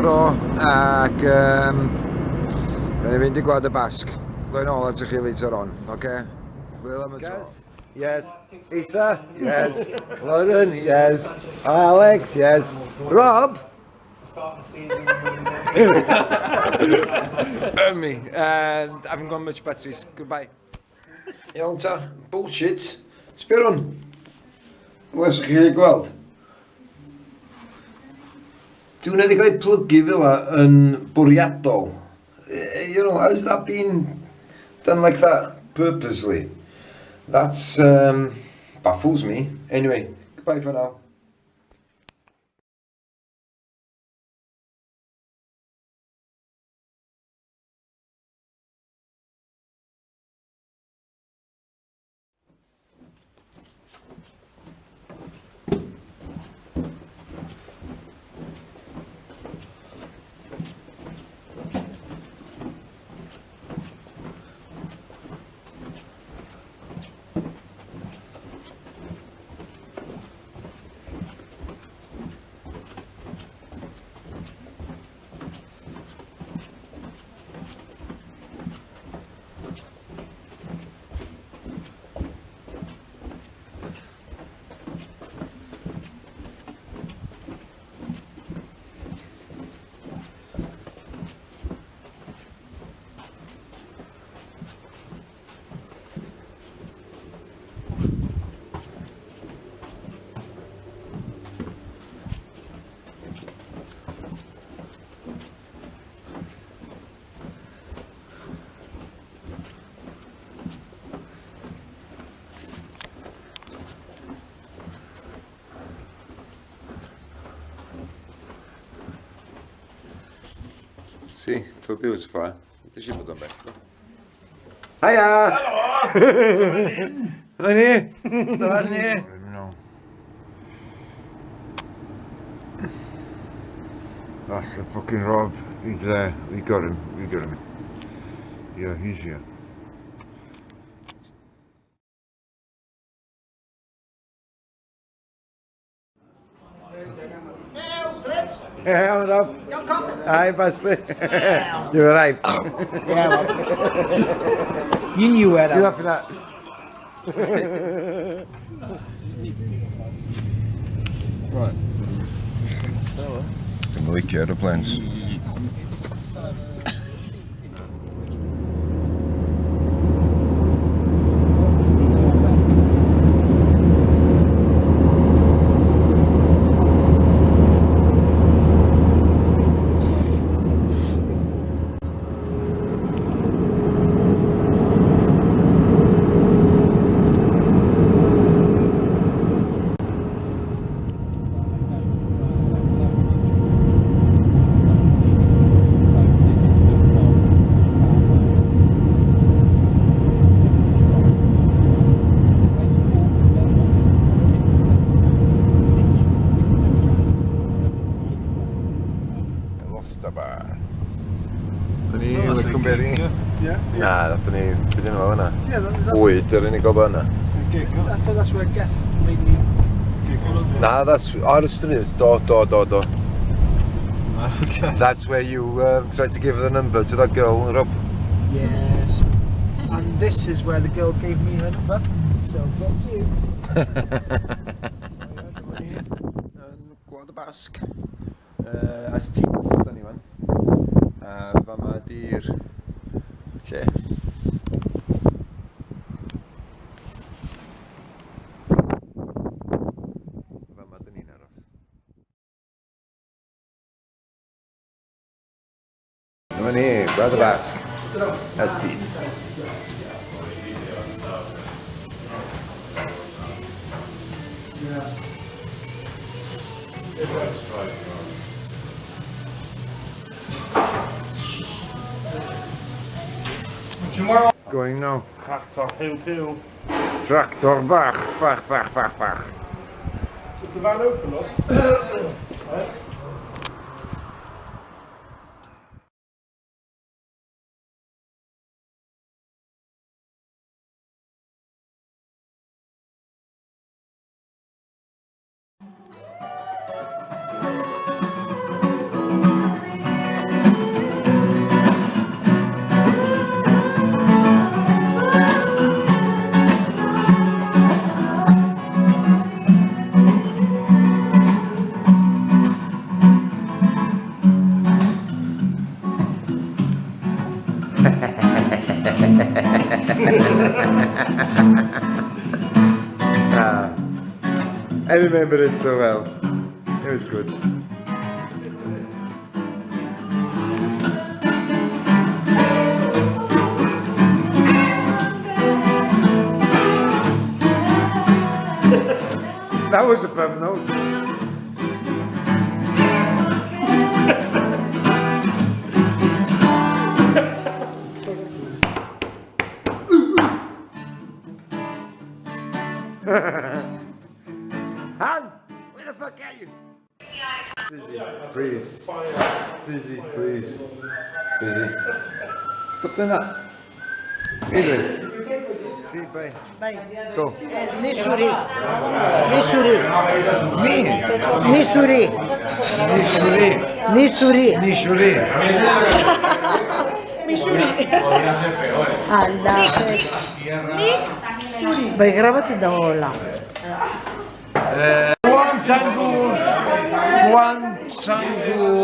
Bro ac da ni fynd i Gwlad y Basg. Rwy'n ôl at chi later on, oce? Hwyl am y tro. Yes. Isa? Yes. Lauren? Yes. Alex? Yes. Rob? Me. And I haven't got much batteries. Goodbye. Iawn ta. Bullshit. Sbir hwn. Wes chi gweld? Dwi'n wedi cael ei plygu fel yn bwriadol. You know, has that been done like that purposely? That's baffles me. Anyway, goodbye for now. See, told you it was far. Did you put them back? Hiya! Hello! Honey! Savannah! No. That's the fucking Rob. He's there. We got him. We got him. Yeah, he's here. Yeah, what up? Hi, Bastard. You arrived. Yeah, well, you knew where that You're was. laughing at. Right. Can we care the plans? Na, nath ni byd yno fanna. Bwyd yr unig oba yna. I thought that's where Geth made me. Na, that's... Oh, do. That's where you tried to give the number to that girl, Rob. Yes. And this is where the girl gave me her number. So, fuck you. Yn Gwlad y Basg. As Teats, da ni fan. A fama di'r... lle. Fama dyn ni'n aros. Dyma ni, Gwlad y Basg. As Teats. Going now. Tractor, pew. Tractor bach. Is the van open, Ross? I remember it so well. It was good. That was a firm note. Han, where the fuck are you? Busy, please. Busy, please. Busy. Stop doing that. Easy. See, bye. Go. Missouri. Missouri. Me? Missouri. Nishuri. Missouri. Nishuri. Andate. Vai, gravati da Ola. Juan Tango.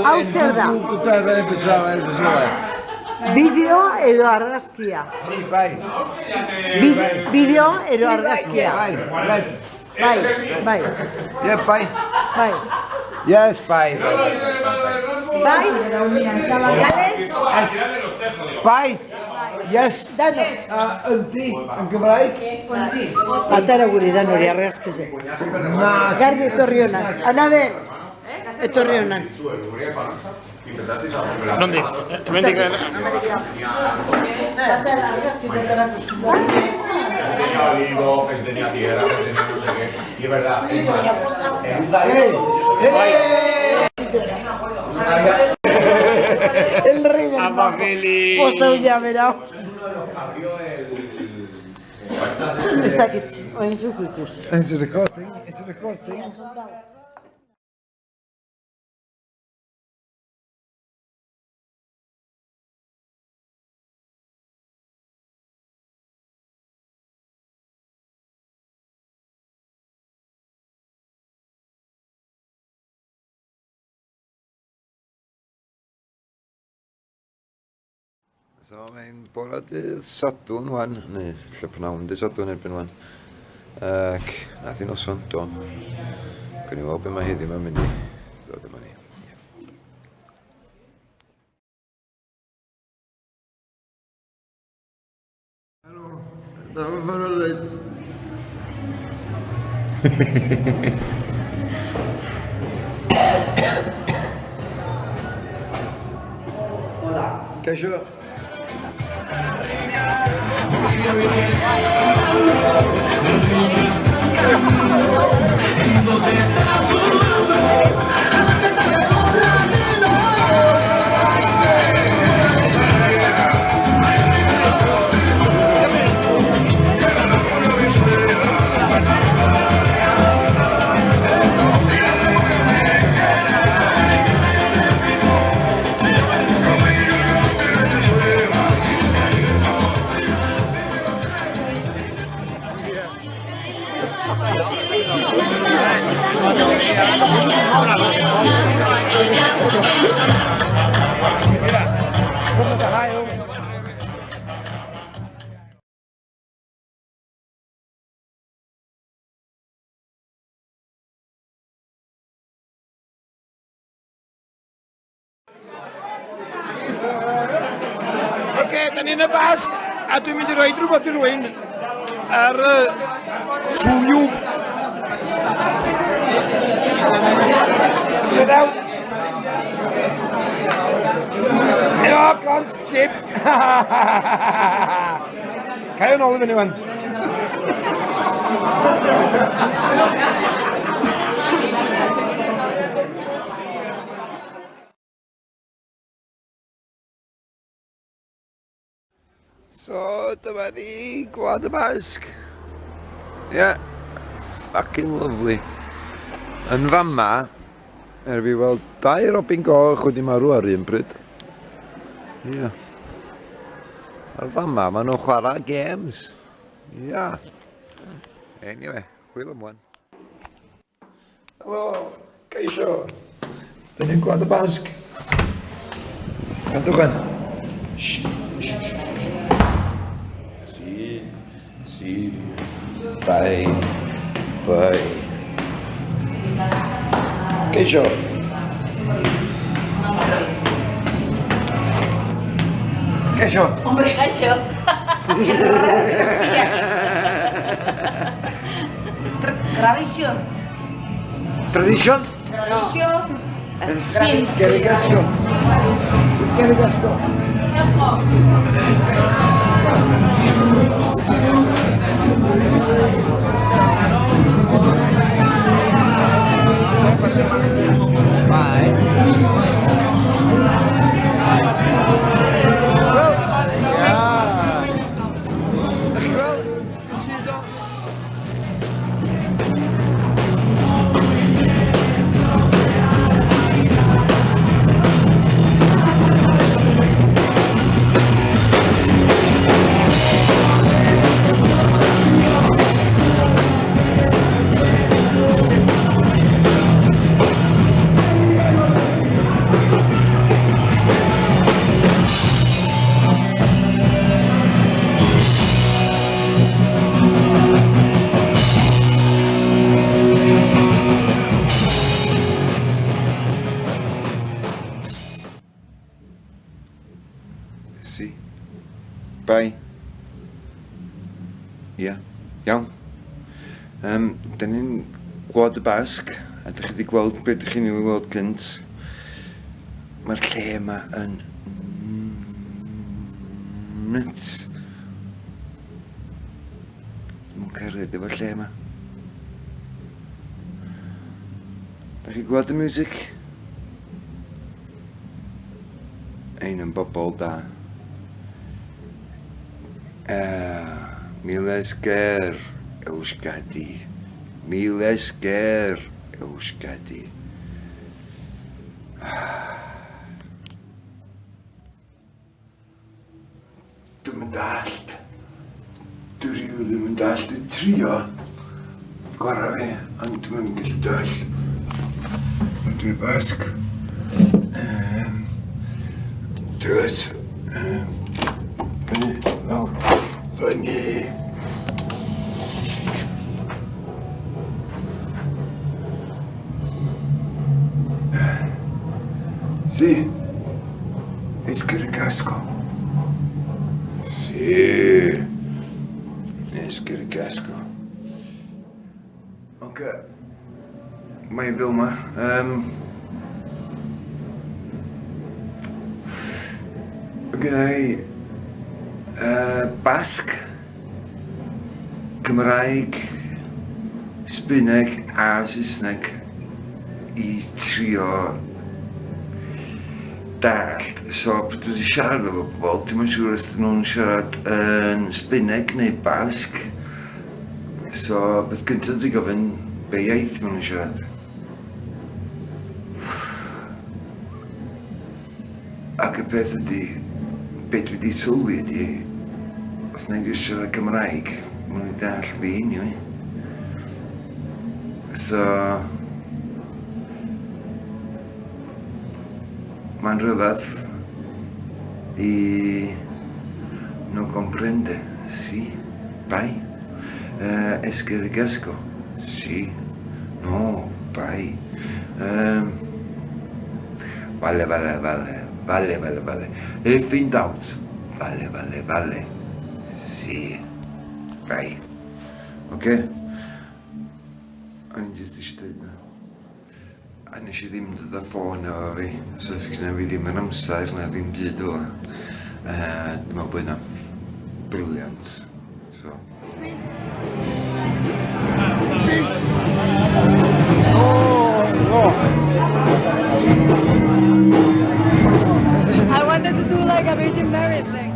Amsterdam. Bideo edo argazkia. See, bye. Bideo edo argazkia. Bye. Right. Bai, bai, Yeah, bye. bai. Yes, bye. Bai, gales, Bye. Yes. dano. Een die, een Gymraeg. Atara guri danori argazkize. Na. Garbi etorri honantz. Anaber, etorri honantz. Nondik? Hemendik Atara argazkize erakusten. Tenía olivo, que tenía tierra, que tenía no sé qué. Y es verdad, El rey del mambo. Posa ya verá. Ez dakit, oin zuko ikusi. It's a recording. It's a recording. So mae'n bore Sadwn wan, neu lle pnawn dy Sadwn erbyn wan. Ac nath i'n noson do. Gwyn i weld be mae heddiw mae'n mynd i ddod yma ni. Helo, da mae'n ffordd o'r reid. Ceisio? Oce, da ni'n y bas, a dwi'n mynd i roi rhywbeth i rywun ar YouTube. Sit down. Helo, gont, chip. Cael yn ôl i fyny wan. So, dyma ni, Gwlad y Basg. Yeah, fucking lovely. Yn fama, fi weld 2 robin goch wedi marw ar un bryd. Ia. Ar fama, maen nhw'n chwarae games. Ia. Anyway, hwyl ymwan. Helo, ceisio. Dyn ni'n Gwlad y Basg. Gwrandwch yn. Sí. Bye. Bye. ¿Qué yo? ¿Qué yo? Hombre, gallo. Gravisión. Tradición? Gravisión. ¿Qué de casco? ¿Qué de casco? Sí. Bye. Ia. Iawn. Da ni'n Gwlad y Basg, a da chi wedi gweld beth ydych chi'n ei weld gynt. Mae'r lle yma yn nuts. Dwi'n cyrraedd efo'r lle yma. Da chi gweld y music? Ein yn bobl da. Miles ger Euskadi. Miles ger Euskadi. Dwi'n yn dallt. Dwi rili ddim yn dallt. Dwi'n trio gorau fi, ond dwi'n yn gallu dallt. Dwi'n basg. Dwi'n funny. Sí, es que le casco. Sí, es que le casco. Ok, mae Vilma. Gynna Basg, Cymraeg, Sbaeneg a Saesneg i trio dallt. So, pryd dwi'n siarad efo bobl, ti'n mynd siŵr os dyn nhw'n siarad yn Sbaeneg neu Basg. So, beth gyntaf ti'n gofyn, be iaith maen nhw'n siarad? Ac y peth ydy, be dwi wedi sylwi ydy, os na i jyst siarad Cymraeg, maen nhw'n dall fi anyway. So, mae'n rhyfedd i no comprende, sí, bai. Es que regasco, sí, no, bai. Vale, vale, vale. Vale, vale, vale. E find out. Vale, vale, vale. Sì. Vai. Ok? O'n jyst eisiau dweud na. A nes i ddim dod â ffôn efo fi, so os gyda fi ddim yn amser na ddim byd o. Dwi'n meddwl bod yna'n briliant. So. I wanted to do like a Virgin Mary thing.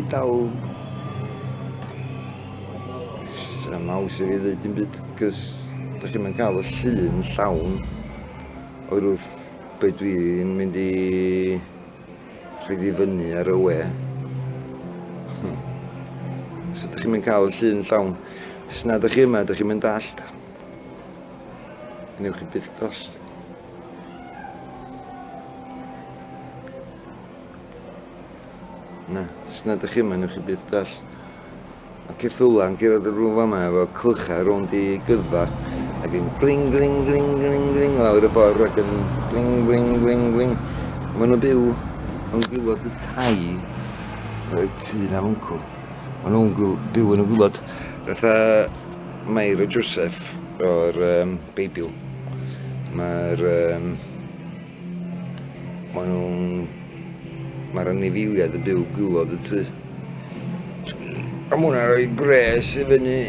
dal... Sa'n maws i fi ddweud dim byd, cos da chi'n cael y llun llawn o'r wrth beth dwi'n mynd i rhaid i fyny ar y we. So da chi'n cael y llun llawn. Os na da chi yma, da chi'n mynd dallt. Newch chi byth dallt. Na, os na da chi yma, newch chi byth dallt. Mae ceffylan gerad y rŵn fama efo clycha rownd i gyrfa ac yn gling, gling, gling, gling, gling lawr y ffordd ac yn gling, gling, gling, gling. Maen nhw'n byw yn gwylod y tai y tŷ na fwncw. Maen nhw'n byw yn y gwylod fatha Mair o Joseph o'r Beibl. Mae'r anifeiliaid yn byw gwylod y tŷ. A ma' hwnna'n rhoi gres i fyny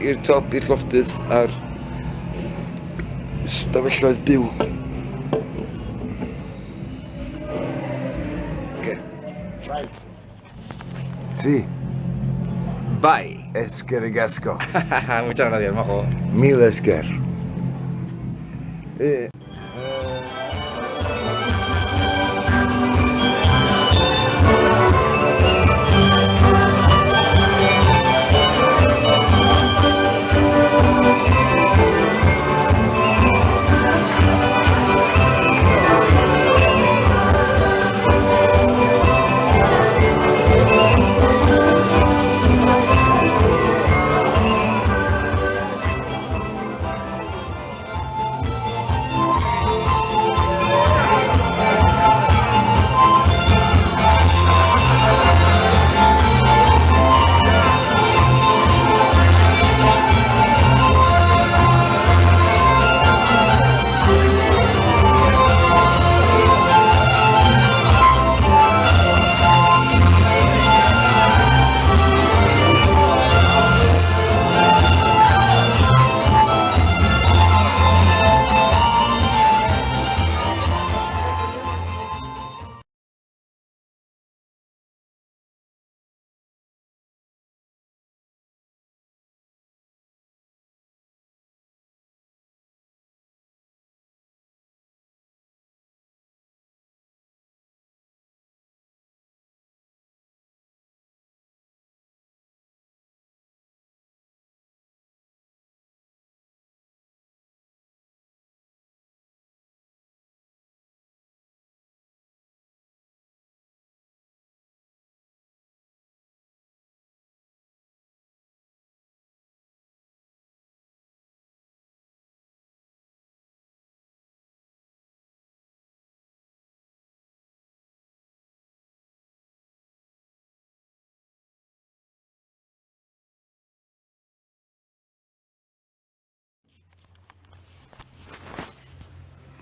i'r top, i'r lloftydd a'r stafelloedd byw. Okay. Sí. Bye, Esquer y Gasco. Muchas gracias, majo. Mil Esquer.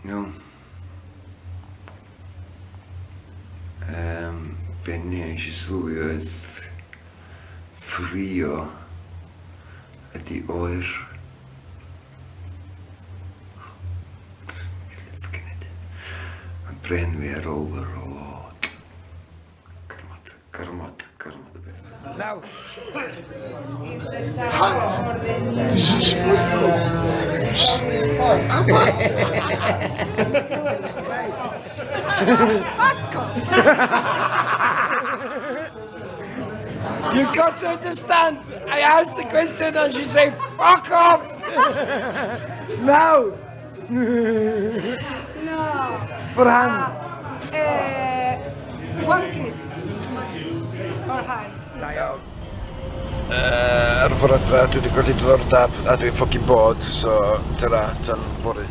Iawn. Be nes i sylwi oedd ffrio ydi oer. Mae bren fi ar overload. Gormod o bethau. Now, this is for you. You got to understand. I asked the question and she said, "Fuck off." No. No. Farhan. One kiss. Farhan. Ar y ffordd adra, dwi wedi colli diddordeb a dwi'n ffocin bod, so tyra, tan fory.